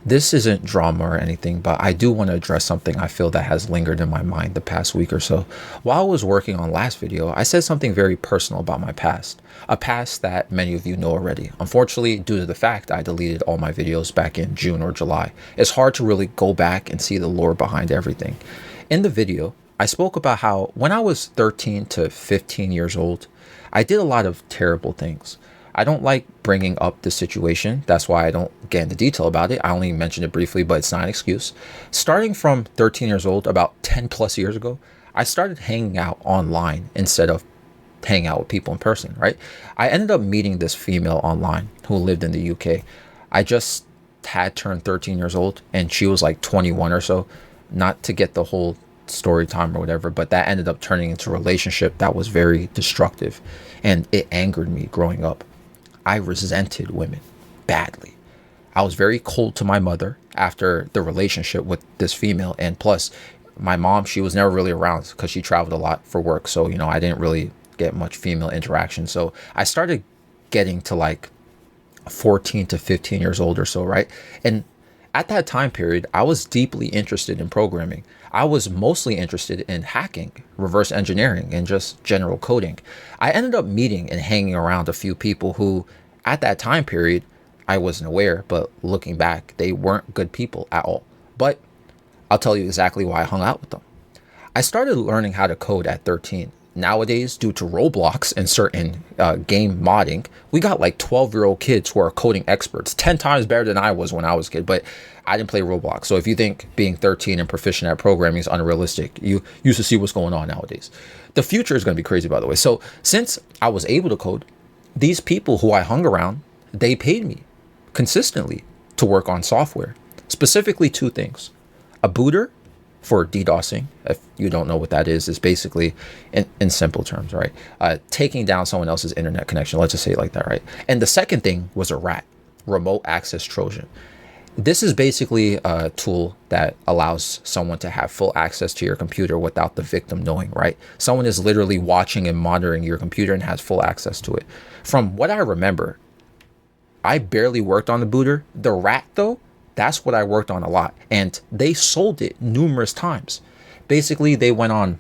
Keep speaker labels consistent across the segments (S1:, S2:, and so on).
S1: This isn't drama or anything, but I do want to address something I feel that has lingered in my mind the past week or so. While I was working on last video, I said something very personal about my past, a past that many of you know already. Unfortunately, due to the fact I deleted all my videos back in June or July, it's hard to really go back and see the lore behind everything. In the video, I spoke about how when I was 13 to 15 years old, I did a lot of terrible things. I don't like bringing up the situation. That's why I don't get into detail about it. I only mentioned it briefly, but it's not an excuse. Starting from 13 years old, about 10 plus years ago, I started hanging out online instead of hanging out with people in person, right? I ended up meeting this female online who lived in the UK. I just had turned 13 years old and she was like 21 or so. Not to get the whole story time or whatever, but that ended up turning into a relationship that was very destructive and it angered me growing up. I resented women badly. I was very cold to my mother after the relationship with this female. And plus, my mom, she was never really around because she traveled a lot for work. So, I didn't really get much female interaction. So I started getting to like 14 to 15 years old or so, right? And at that time period, I was deeply interested in programming. I was mostly interested in hacking, reverse engineering, and just general coding. I ended up meeting and hanging around a few people who, at that time period, I wasn't aware, but looking back, they weren't good people at all. But I'll tell you exactly why I hung out with them. I started learning how to code at 13. Nowadays, due to Roblox and certain game modding, we got like 12-year-old kids who are coding experts, 10 times better than I was when I was a kid, but I didn't play Roblox. So if you think being 13 and proficient at programming is unrealistic, you used to see what's going on nowadays. The future is going to be crazy, by the way. So since I was able to code, these people who I hung around, they paid me consistently to work on software, specifically two things: a booter for DDoSing. If you don't know what that is basically, in simple terms, right? Taking down someone else's internet connection. Let's just say it like that, right? And the second thing was a RAT, remote access Trojan. This is basically a tool that allows someone to have full access to your computer without the victim knowing, right? Someone is literally watching and monitoring your computer and has full access to it. From what I remember, I barely worked on the booter. The RAT, though, that's what I worked on a lot. And they sold it numerous times. Basically, they went on,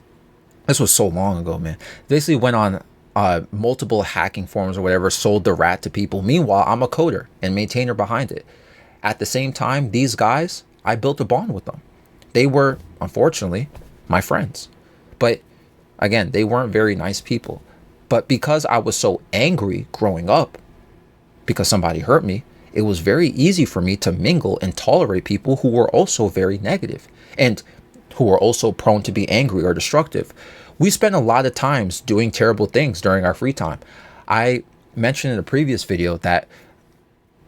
S1: this was so long ago, man. Basically went on multiple hacking forums or whatever, sold the RAT to people. Meanwhile, I'm a coder and maintainer behind it. At the same time, these guys, I built a bond with them. They were, unfortunately, my friends. But again, they weren't very nice people. But because I was so angry growing up, because somebody hurt me, it was very easy for me to mingle and tolerate people who were also very negative and who were also prone to be angry or destructive. We spent a lot of times doing terrible things during our free time. I mentioned in a previous video that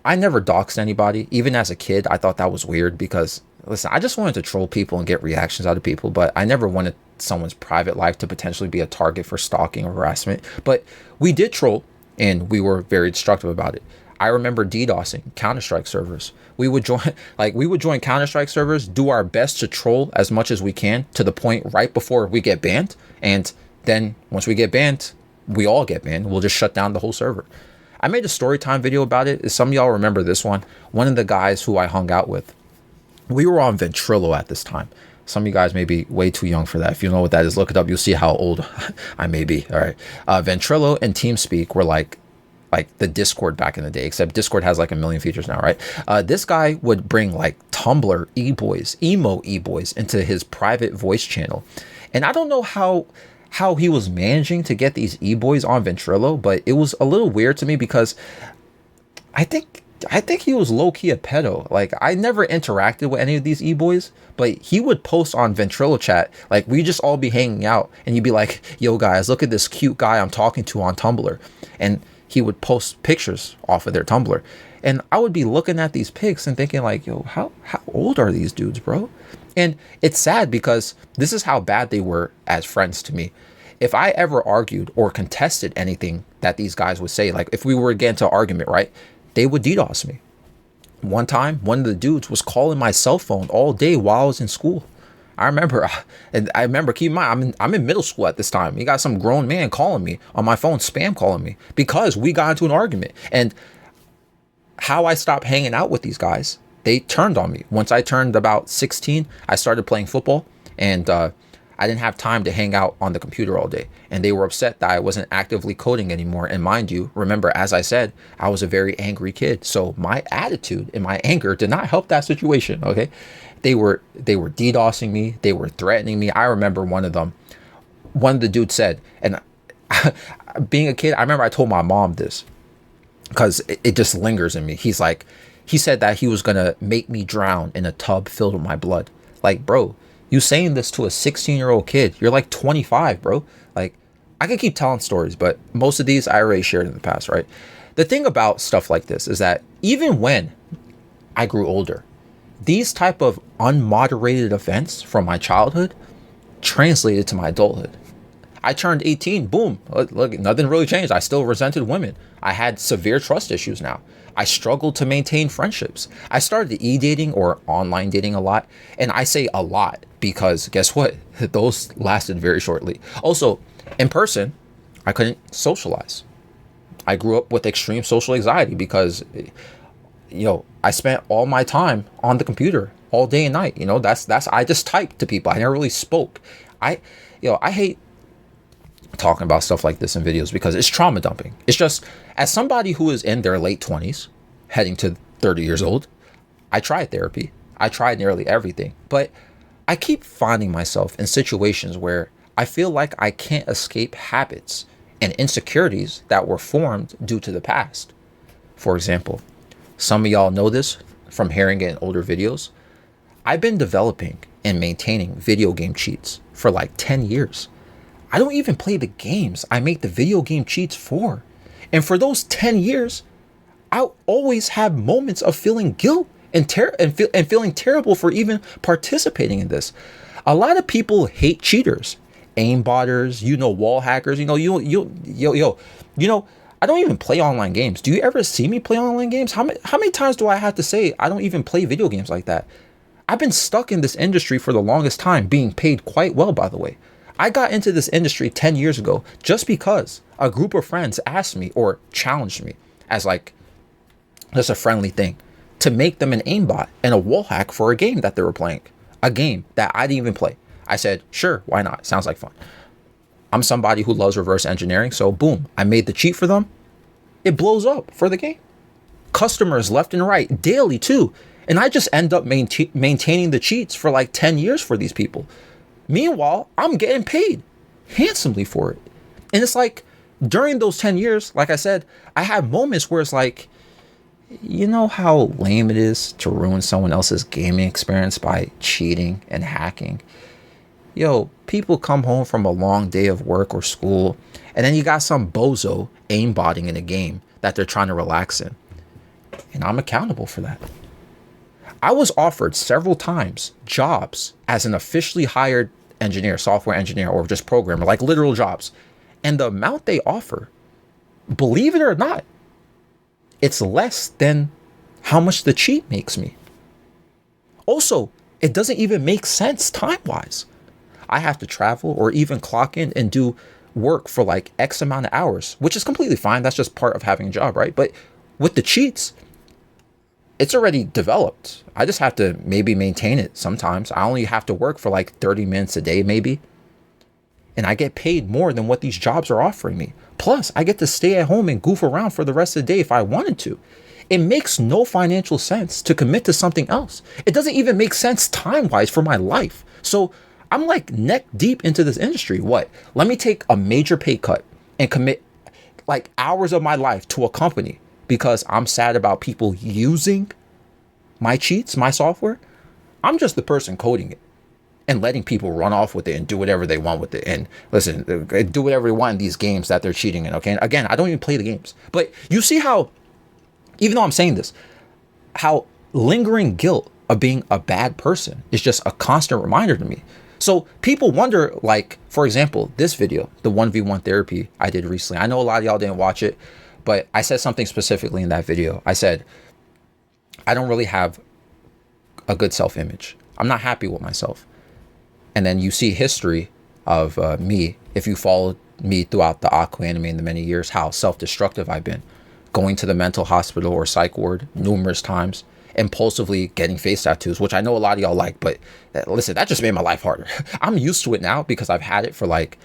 S1: I never doxed anybody. Even as a kid, I thought that was weird because, listen, I just wanted to troll people and get reactions out of people, but I never wanted someone's private life to potentially be a target for stalking or harassment. But we did troll and we were very destructive about it. I remember DDoSing Counter-Strike servers. We would join Counter-Strike servers, do our best to troll as much as we can to the point right before we get banned. And then once we get banned, we all get banned. We'll just shut down the whole server. I made a story time video about it. Some of y'all remember this one. One of the guys who I hung out with, we were on Ventrilo at this time. Some of you guys may be way too young for that. If you know what that is, look it up. You'll see how old I may be. All right. Ventrilo and TeamSpeak were like the Discord back in the day, except Discord has like a million features now, right? This guy would bring like Tumblr emo e-boys into his private voice channel. And I don't know how he was managing to get these e-boys on Ventrilo, but it was a little weird to me because I think he was low-key a pedo. Like, I never interacted with any of these e-boys, but he would post on Ventrilo chat. Like, we just all be hanging out and he'd be like, yo guys, look at this cute guy I'm talking to on Tumblr. And he would post pictures off of their Tumblr. And I would be looking at these pics and thinking like, yo, how old are these dudes, bro? And it's sad because this is how bad they were as friends to me. If I ever argued or contested anything that these guys would say, like if we were to get into an argument, right, they would DDoS me. One time, one of the dudes was calling my cell phone all day while I was in school. I remember, keep in mind, I'm in middle school at this time. You got some grown man calling me on my phone, spam calling me, because we got into an argument. And how I stopped hanging out with these guys, they turned on me. Once I turned about 16, I started playing football, and I didn't have time to hang out on the computer all day. And they were upset that I wasn't actively coding anymore. And mind you, remember, as I said, I was a very angry kid. So my attitude and my anger did not help that situation. Okay. They were DDoSing me. They were threatening me. I remember one of the dudes said, and being a kid, I remember I told my mom this because it just lingers in me. He said that he was going to make me drown in a tub filled with my blood. Like, bro, you saying this to a 16-year-old kid, you're like 25, bro. Like, I could keep telling stories, but most of these I already shared in the past, right? The thing about stuff like this is that even when I grew older, these type of unmoderated events from my childhood translated to my adulthood. I turned 18, boom, look, nothing really changed. I still resented women. I had severe trust issues now. I struggled to maintain friendships. I started e-dating or online dating a lot. And I say a lot because guess what? Those lasted very shortly. Also, in person, I couldn't socialize. I grew up with extreme social anxiety because, I spent all my time on the computer all day and night. I just typed to people. I never really spoke. I hate talking about stuff like this in videos because it's trauma dumping. It's just, as somebody who is in their late 20s, heading to 30 years old, I tried therapy. I tried nearly everything, but I keep finding myself in situations where I feel like I can't escape habits and insecurities that were formed due to the past. For example, some of y'all know this from hearing it in older videos. I've been developing and maintaining video game cheats for like 10 years. I don't even play the games I make the video game cheats for. And for those 10 years, I always have moments of feeling guilt and feeling terrible for even participating in this. A lot of people hate cheaters, aimbotters, wall hackers. I don't even play online games. Do you ever see me play online games? How many times do I have to say I don't even play video games like that? I've been stuck in this industry for the longest time, being paid quite well, by the way. I got into this industry 10 years ago just because a group of friends asked me or challenged me as like just a friendly thing to make them an aimbot and a wall hack for a game that they were playing, a game that I didn't even play. I said, sure, why not? Sounds like fun. I'm somebody who loves reverse engineering. So boom, I made the cheat for them. It blows up for the game. Customers left and right daily too. And I just end up maintaining the cheats for like 10 years for these people. Meanwhile, I'm getting paid handsomely for it. And it's like during those 10 years, like I said, I have moments where it's like, you know how lame it is to ruin someone else's gaming experience by cheating and hacking? People come home from a long day of work or school, and then you got some bozo aimbotting in a game that they're trying to relax in. And I'm accountable for that. I was offered several times jobs as an officially hired engineer, software engineer, or just programmer, like literal jobs. And the amount they offer, believe it or not, it's less than how much the cheat makes me. Also, it doesn't even make sense time-wise. I have to travel or even clock in and do work for like X amount of hours, which is completely fine. That's just part of having a job, right? But with the cheats, it's already developed. I just have to maybe maintain it sometimes. I only have to work for like 30 minutes a day, maybe. And I get paid more than what these jobs are offering me. Plus, I get to stay at home and goof around for the rest of the day if I wanted to. It makes no financial sense to commit to something else. It doesn't even make sense time-wise for my life. So I'm like neck deep into this industry. What? Let me take a major pay cut and commit like hours of my life to a company because I'm sad about people using my cheats, my software. I'm just the person coding it and letting people run off with it and do whatever they want with it. And listen, do whatever they want in these games that they're cheating in. Okay. And again, I don't even play the games, but you see how, even though I'm saying this, how lingering guilt of being a bad person is just a constant reminder to me. So people wonder, like, for example, this video, the 1v1 therapy I did recently. I know a lot of y'all didn't watch it, but I said something specifically in that video. I said, I don't really have a good self-image. I'm not happy with myself. And then you see history of me, if you followed me throughout the Aku anime in the many years, how self-destructive I've been, going to the mental hospital or psych ward numerous times, impulsively getting face tattoos, which I know a lot of y'all like, but listen, that just made my life harder. I'm used to it now because I've had it for like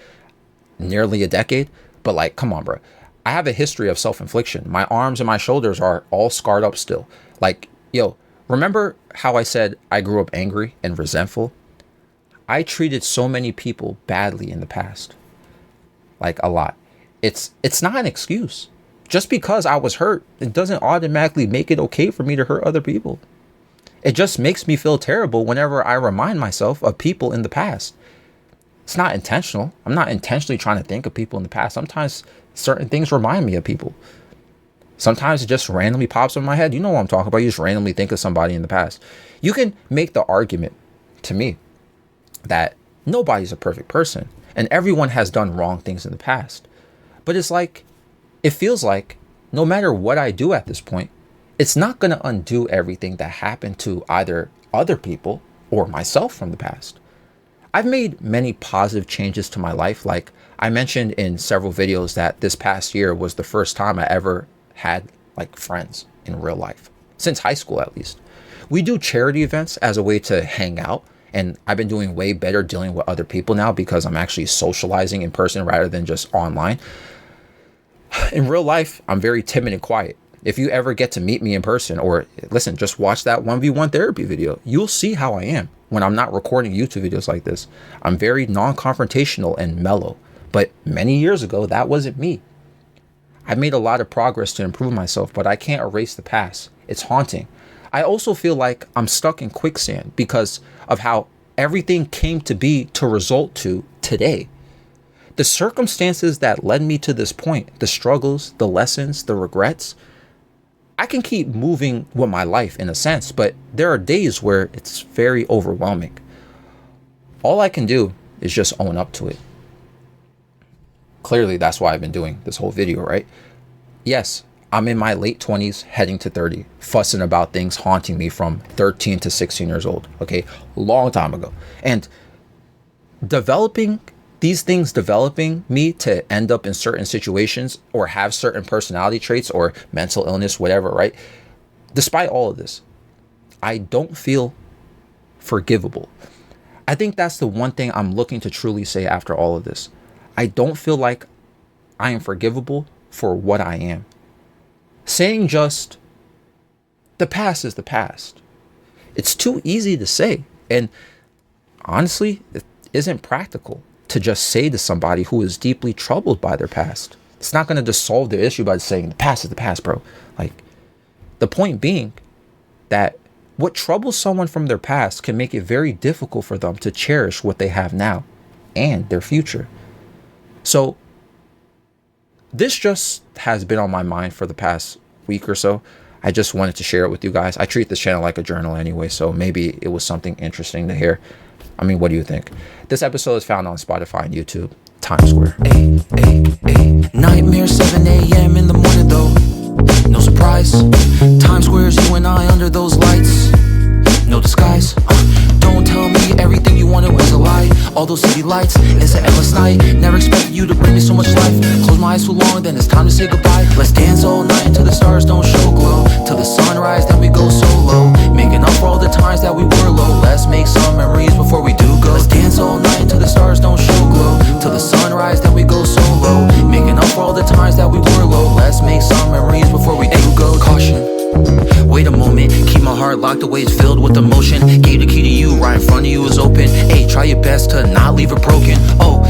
S1: nearly a decade, but like, come on, bro. I have a history of self-infliction. My arms and my shoulders are all scarred up still. Like, yo, remember how I said I grew up angry and resentful? I treated so many people badly in the past. Like, a lot. It's not an excuse. Just because I was hurt, it doesn't automatically make it okay for me to hurt other people. It just makes me feel terrible whenever I remind myself of people in the past. It's not intentional. I'm not intentionally trying to think of people in the past. Sometimes certain things remind me of people. Sometimes it just randomly pops in my head. You know what I'm talking about. You just randomly think of somebody in the past. You can make the argument to me that nobody's a perfect person and everyone has done wrong things in the past. But it's like, it feels like no matter what I do at this point, it's not going to undo everything that happened to either other people or myself from the past. I've made many positive changes to my life. Like I mentioned in several videos that this past year was the first time I ever had like friends in real life, since high school at least. We do charity events as a way to hang out, and I've been doing way better dealing with other people now because I'm actually socializing in person rather than just online. In real life, I'm very timid and quiet. If you ever get to meet me in person, or listen, just watch that 1v1 therapy video, you'll see how I am when I'm not recording YouTube videos like this. I'm very non-confrontational and mellow, but many years ago, that wasn't me. I made a lot of progress to improve myself, but I can't erase the past. It's haunting. I also feel like I'm stuck in quicksand because of how everything came to be to result to today. The circumstances that led me to this point, the struggles, the lessons, the regrets, I can keep moving with my life in a sense, but there are days where it's very overwhelming. All I can do is just own up to it. Clearly, that's why I've been doing this whole video, right? Yes, I'm in my late 20s, heading to 30, fussing about things haunting me from 13 to 16 years old, okay? Long time ago. And these things developing me to end up in certain situations or have certain personality traits or mental illness, whatever, right? Despite all of this, I don't feel forgivable. I think that's the one thing I'm looking to truly say after all of this. I don't feel like I am forgivable for what I am. Saying just, the past is the past. It's too easy to say. And honestly, it isn't practical to just say to somebody who is deeply troubled by their past. It's not going to just solve their issue by saying the past is the past, bro. Like, the point being that what troubles someone from their past can make it very difficult for them to cherish what they have now and their future. So this just has been on my mind for the past week or so. I just wanted to share it with you guys. I treat this channel like a journal anyway, so maybe it was something interesting to hear. I mean, what do you think? This episode is found on Spotify and YouTube. Times Square.
S2: Nightmare 7 a.m. in the morning though. No surprise. Times Square is you and I under those lights. No disguise. Don't tell me everything you wanted was a lie. All those city lights, it's an endless night. Never expected you to bring me so much life. Close my eyes too long, then it's time to say goodbye. Let's dance all night until the stars don't show glow. Till the sunrise, then we go solo. Making up for all the times that we were low. Let's make some memories before we do go. Let's dance all night until the stars don't show glow. Till the sunrise, then we go solo. Making up for all the times that we were low. Let's make some memories before we do go. Caution. Wait a moment, keep my heart locked away, it's filled with emotion. Gave the key to you, right in front of you is open. Hey, try your best to not leave it broken. Oh,